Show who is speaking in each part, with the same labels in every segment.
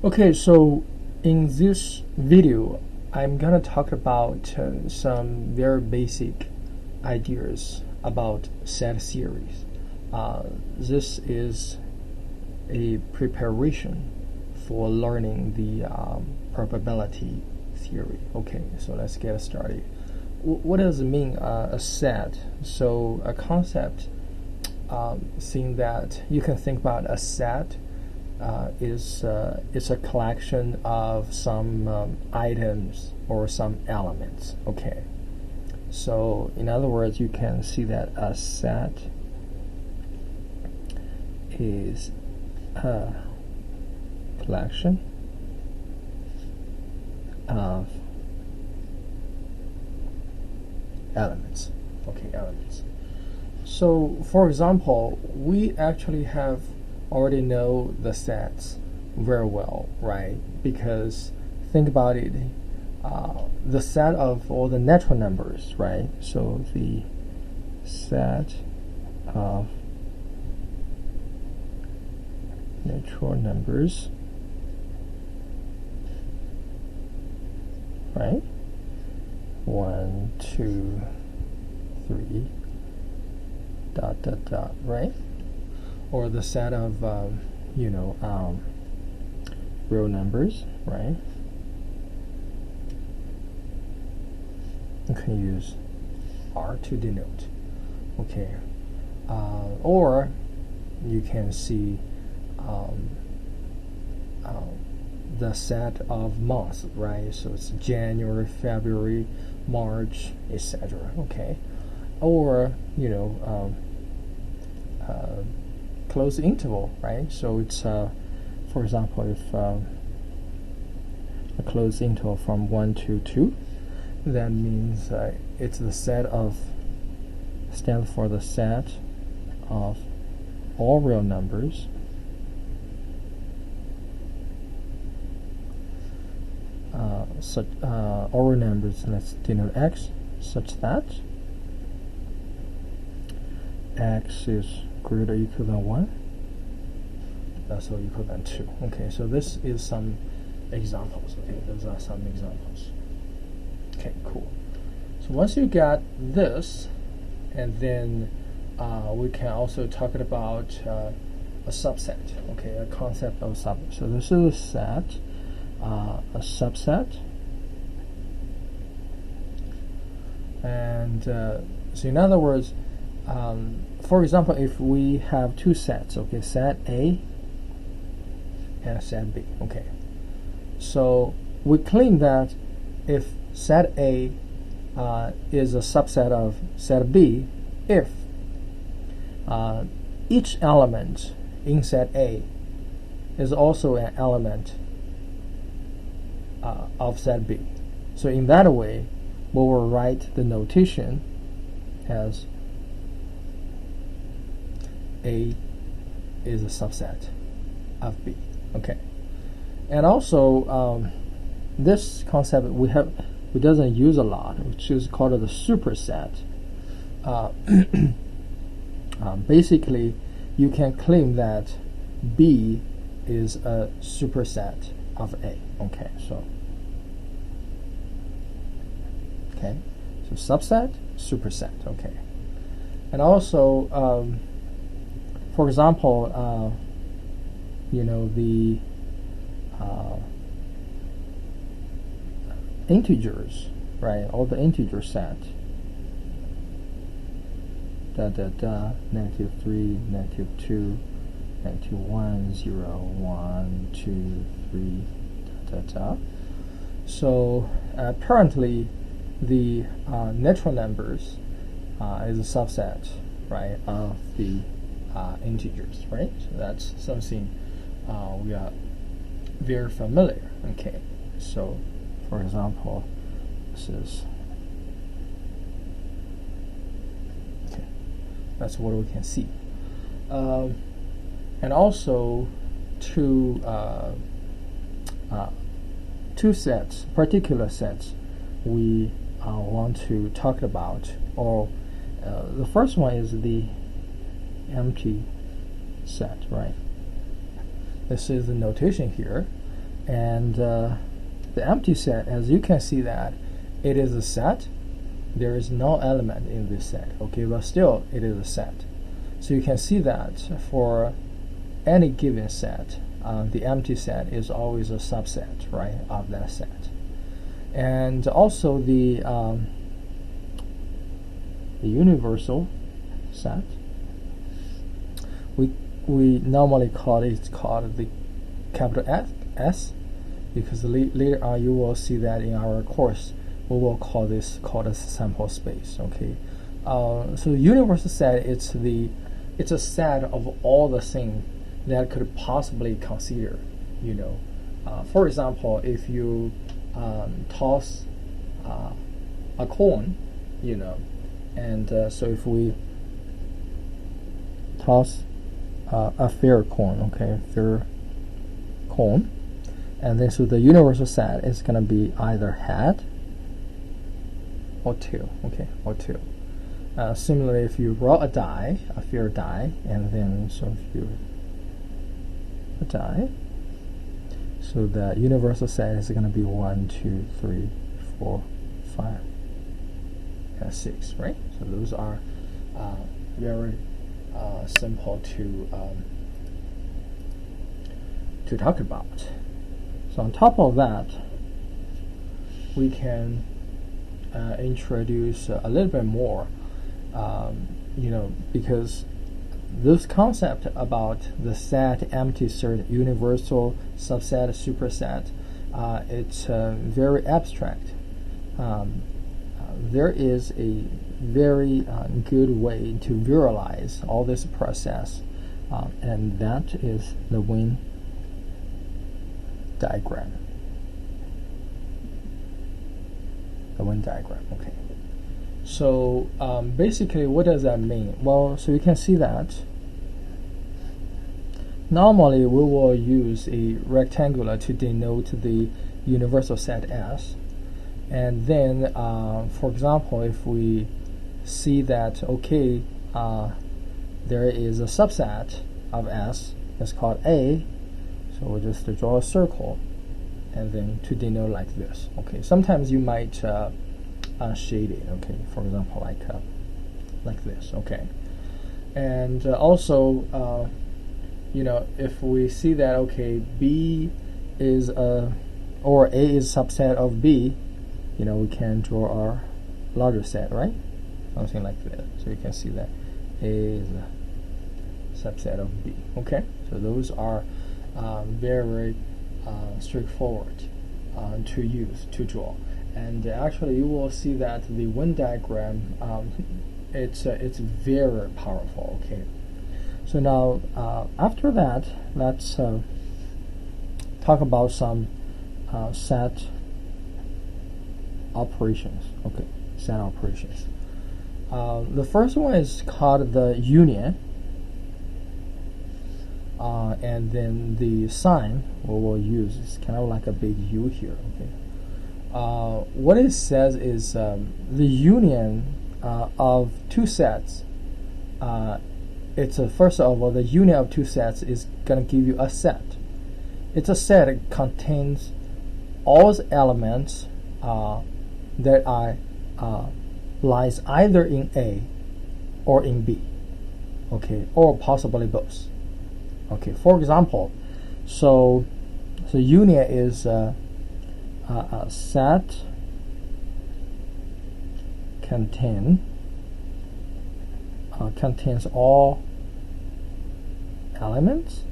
Speaker 1: Okay, so in this video, I'm gonna talk about some very basic ideas about set theories. This is a preparation for learning the probability theory. Okay, so let's get started. What does it mean, a set? So a concept, seeing that you can think about a set is a collection of some items or some elements. Okay, so in other words, you can see that a set is a collection of elements. Okay, elements. So for example, we actually have already know the sets very well, right? Because think about it, the set of all the natural numbers, right? So the set of natural numbers, right? 1, 2, 3, dot, dot, dot, right? Or the set of, real numbers, right? You can use R to denote. Okay. Or you can see the set of months, right? So it's January, February, March, etc. Okay. Or, closed interval, right? So it's, for example, if a closed interval from 1 to 2, that means it's the set of, stands for the set of all real numbers all real numbers, let's denote x, such that x is greater or equal than 1, that's or equal than 2. Okay, so this is some examples. Okay, those are some examples. Okay, cool. So once you got this, and then we can also talk about a subset. Okay, a concept of subset. So this is a set, a subset, and so in other words, for example, if we have two sets, okay, set A and set B, okay, so we claim that if set A is a subset of set B, if each element in set A is also an element of set B. So in that way, we will write the notation as A is a subset of B. Okay, and also this concept we doesn't use a lot, which is called the superset. Basically, you can claim that B is a superset of A. Okay, so subset, superset. Okay, and also, for example, the integers, right? All the integer set, negative 3, negative 2, negative 1, 0, 1, 2, 3, So apparently, the natural numbers is a subset, right, of the integers, right? So that's something we are very familiar. Okay, so for example, this is, okay, that's what we can see, and also two sets, particular sets we want to talk about, or the first one is the empty set, right? This is the notation here. And the empty set, as you can see that it is a set. There is no element in this set, okay, but still it is a set. So you can see that for any given set, the empty set is always a subset, right, of that set. And also the universal set, we normally call it, it's called the capital S, because later on you will see that in our course we will call this called a sample space, okay. So the universal set, it's a set of all the things that could possibly consider, you know. For example, if you toss a coin, you know, and so if we toss a fair coin, okay, fair coin, and then so the universal set is going to be either head or tail, okay, or tail. Similarly, if you roll a die, a fair die, and then so if you a die, so the universal set is going to be 1, 2, 3, 4, 5, and 6, right? So those are very simple to talk about. So on top of that, we can introduce a little bit more, you know, because this concept about the set, empty set, universal, subset, superset, it's very abstract. There is a very good way to visualize all this process, and that is the Venn diagram. The Venn diagram, okay. So basically, what does that mean? Well, so you can see that normally we will use a rectangular to denote the universal set S. And then, for example, if we see that, okay, there is a subset of S that's called A, so we'll just draw a circle and then to denote like this. Okay, sometimes you might shade it, okay, for example, like this, okay. And also, you know, if we see that, okay, B is or A is subset of B, you know, we can draw our larger set, right? Something like that. So you can see that A is a subset of B. Okay, so those are very straightforward to use to draw. And actually, you will see that the Venn diagram, it's very powerful. Okay, so now after that, let's talk about some set operations. Okay, set operations. The first one is called the union, and then the sign we will use is kind of like a big U here. Okay, what it says is the union of two sets. It's first of all, the union of two sets is going to give you a set. It's a set that contains all the elements that are lies either in A or in B, okay, or possibly both. Okay, for example, so union is a set contains all elements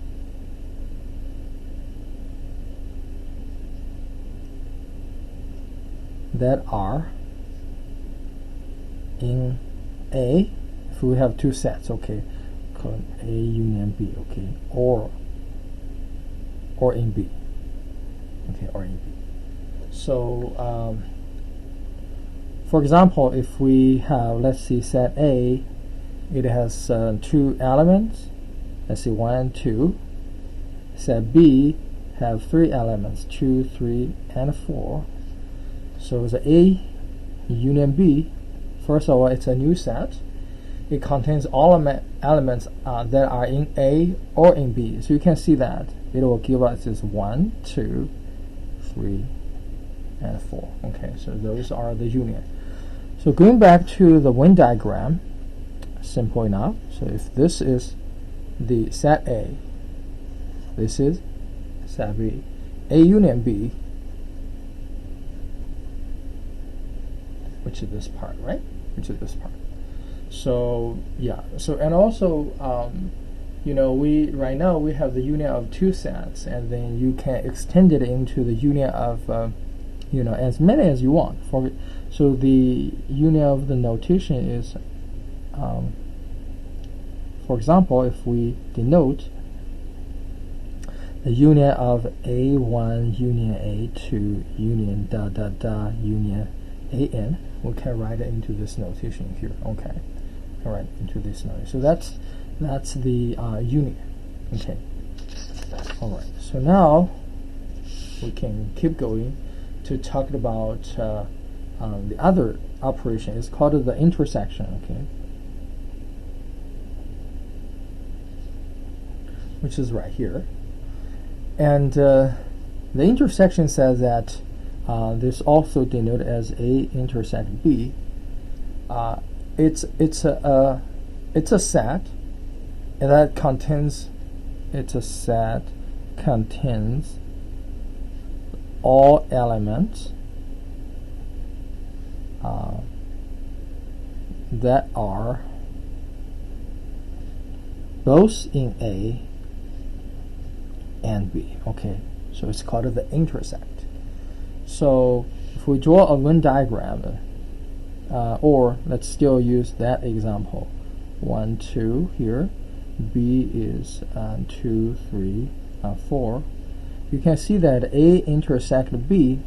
Speaker 1: that are in A. If we have two sets, okay, called A union B, okay, or in B, okay, or in B. So for example, if we have, let's see, set A, it has two elements, let's see, 1 and 2. Set B have 3 elements, 2, 3, and 4. So the A union B, first of all, it's a new set. It contains all elements that are in A or in B. So you can see that it will give us this 1, 2, 3, and 4. Okay, so those are the union. So going back to the Venn diagram, simple enough. So if this is the set A, this is set B, A union B, which is this part, right? Which is this part. So yeah. So and also, we right now we have the union of two sets, and then you can extend it into the union of, as many as you want. So the union of the notation is, for example, if we denote the union of A1 union A2 union union AN, we can write it into this notation here. Okay, all right, into this notation. So that's the union. Okay, all right. So now we can keep going to talk about the other operation. It's called the intersection. Okay, which is right here, and the intersection says that. This also denoted as A intersect B. It's a set that contains. It's a set contains all elements that are both in A and B. Okay, so it's called the intersect. So if we draw a Venn diagram, or let's still use that example, 1, 2 here, B is 2, 3, 4. You can see that A intersect B,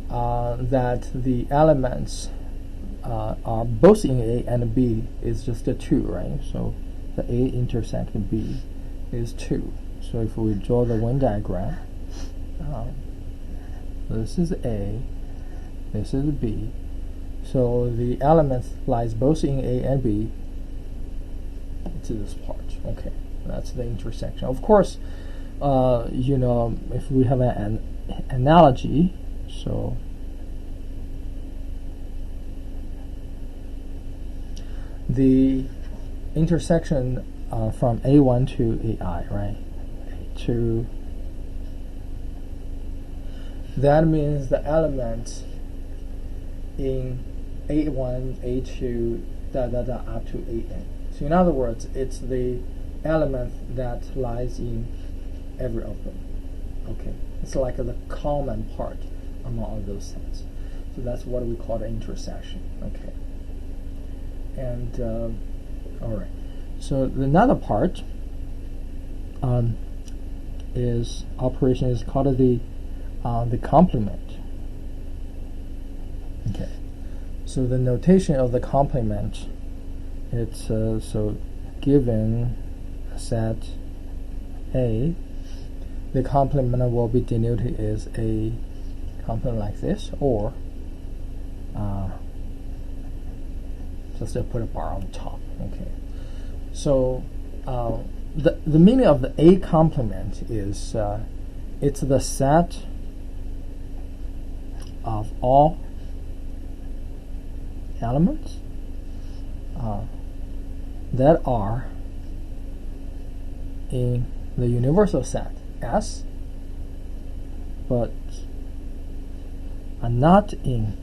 Speaker 1: that the elements are both in A and B is just a 2, right? So the A intersect B is 2. So if we draw the Venn diagram, this is A, this is B. So the elements lies both in A and B to this part. Okay, that's the intersection. Of course, if we have an analogy, so the intersection from A1 to AI, right? To that means the elements in A1, A2, up to AN. So in other words, it's the element that lies in every of them. Okay, it's like the common part among all those sets. So that's what we call the intersection. Okay, and all right. So another part is operation is called the complement. Okay, so the notation of the complement, it's so given set A, the complement will be denoted as a complement like this, or just put a bar on top. Okay, so the meaning of the A complement is it's the set of all elements that are in the universal set S, but are not in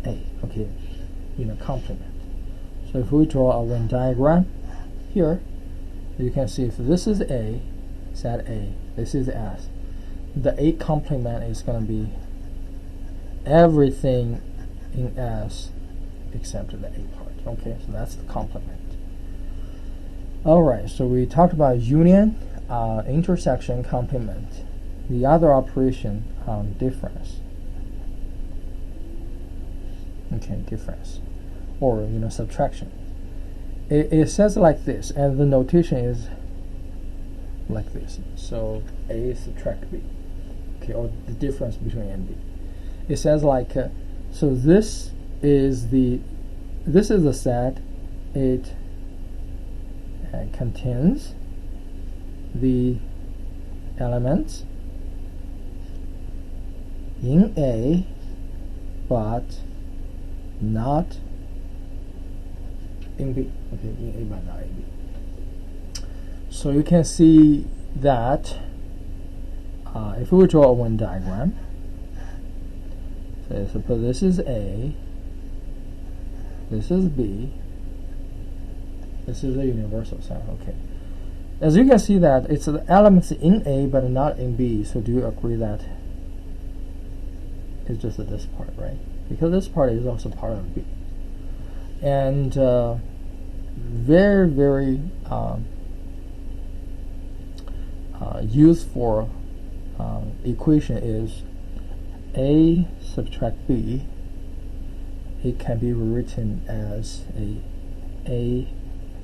Speaker 1: A. Okay, complement. So if we draw a Venn diagram here, you can see if this is A, set A, this is S, the A complement is going to be everything in S except the A part. Okay, so that's the complement. Alright, so we talked about union, intersection, complement. The other operation, difference. Okay, difference. Or, subtraction. It says like this, and the notation is like this. So A subtract B. Okay, or the difference between A and B. It says like, so this is the set. It contains the elements in A but not in B. Okay, in A but not in B. So you can see that if we draw a Venn diagram, so suppose this is A, this is B, this is a universal set. Okay. As you can see that it's the elements in A but not in B. So do you agree that it's just this part, right? Because this part is also part of B. And very, very used for equation is A subtract B. It can be rewritten as A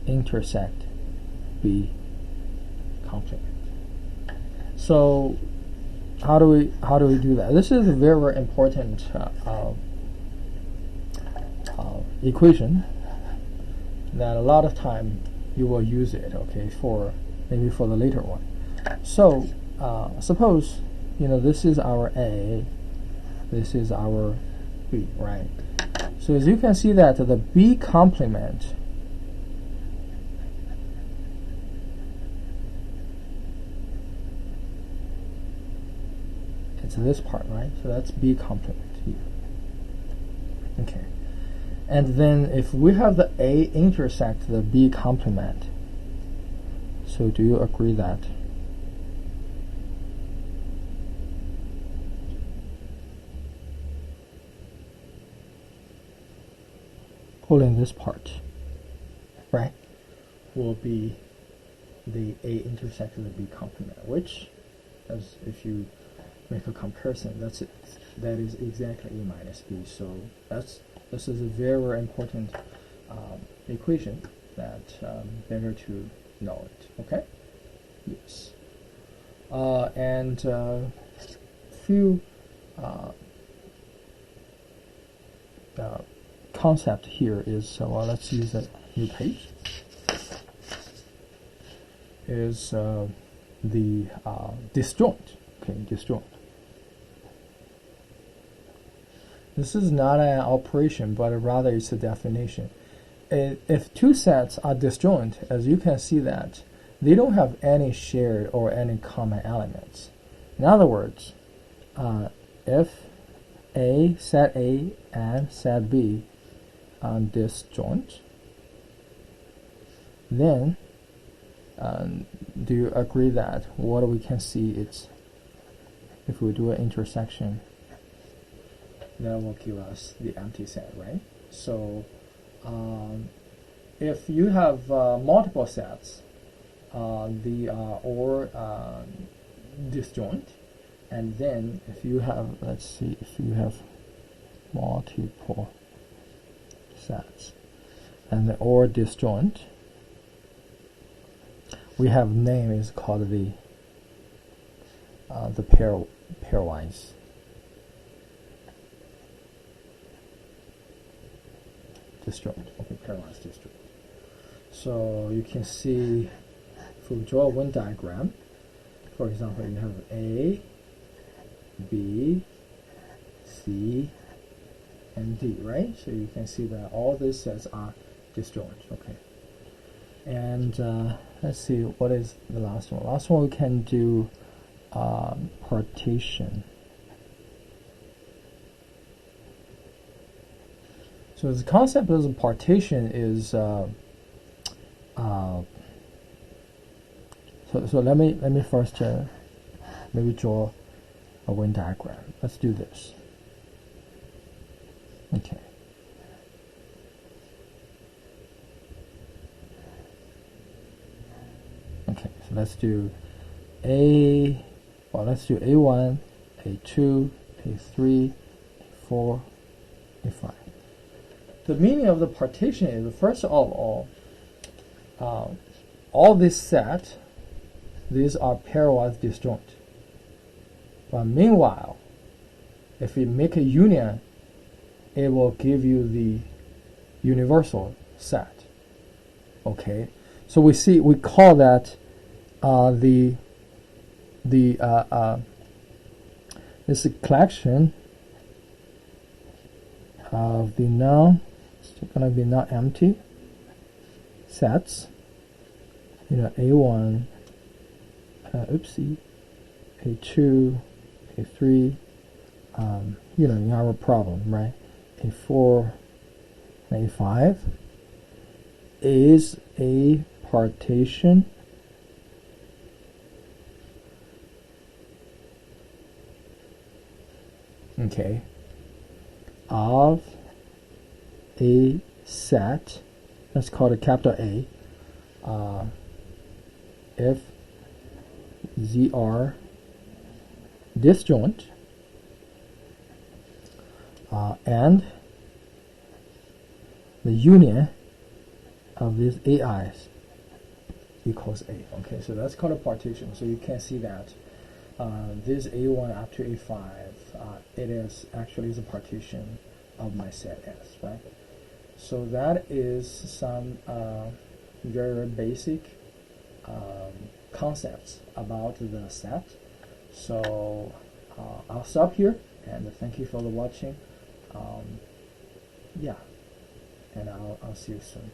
Speaker 1: intersect B complement. So how do we do that? This is a very, very important equation that a lot of time you will use it. Okay, for maybe for the later one. So suppose this is our A, this is our B, right? So as you can see that the B complement it's this part, right? So that's B complement here. Okay. And then if we have the A intersect the B complement, so do you agree that pulling this part, right, will be the A intersect the B complement, which, as if you make a comparison, that is exactly A minus B. So this is a very, very important equation that better to know it. Okay. Yes. And few concept here is let's use a new page. Is the disjoint. Okay, disjoint. This is not an operation, but rather it's a definition. If two sets are disjoint, as you can see that they don't have any shared or any common elements. In other words, if set A and set B are disjoint, then do you agree that what we can see is, if we do an intersection, that will give us the empty set, right? So if you have multiple sets, they are all disjoint. And then if you have, let's see, if you have multiple sets and they're all disjoint, we have name is called the pairwise. Disjoint. Okay, pairwise disjoint. So you can see if we draw one diagram, for example, you have A, B, C, and D, right? So you can see that all these sets are disjoint. Okay. And let's see, what is the last one? Last one we can do partition. So the concept of partition is so let me first maybe draw a Venn diagram. Let's do this. Okay. Okay, so let's do let's do A1, A2, A3, A4, A5. The meaning of the partition is, first of all this set, these are pairwise disjoint. But meanwhile, if we make a union, it will give you the universal set. Okay, so we call It's a collection of the non, it's gonna be non-empty sets. You know, A1, oopsie, A2, A3. You know, you have a problem, right? A4 and A5 is a partition okay of a set, let's call it capital A, if Z are disjoint and the union of these AIs equals A. Okay, so that's called a partition. So you can see that this A1 up to A5, it is actually a partition of my set S, right? So that is some very basic concepts about the set. So I'll stop here, and thank you for watching. Yeah, and I'll see you soon.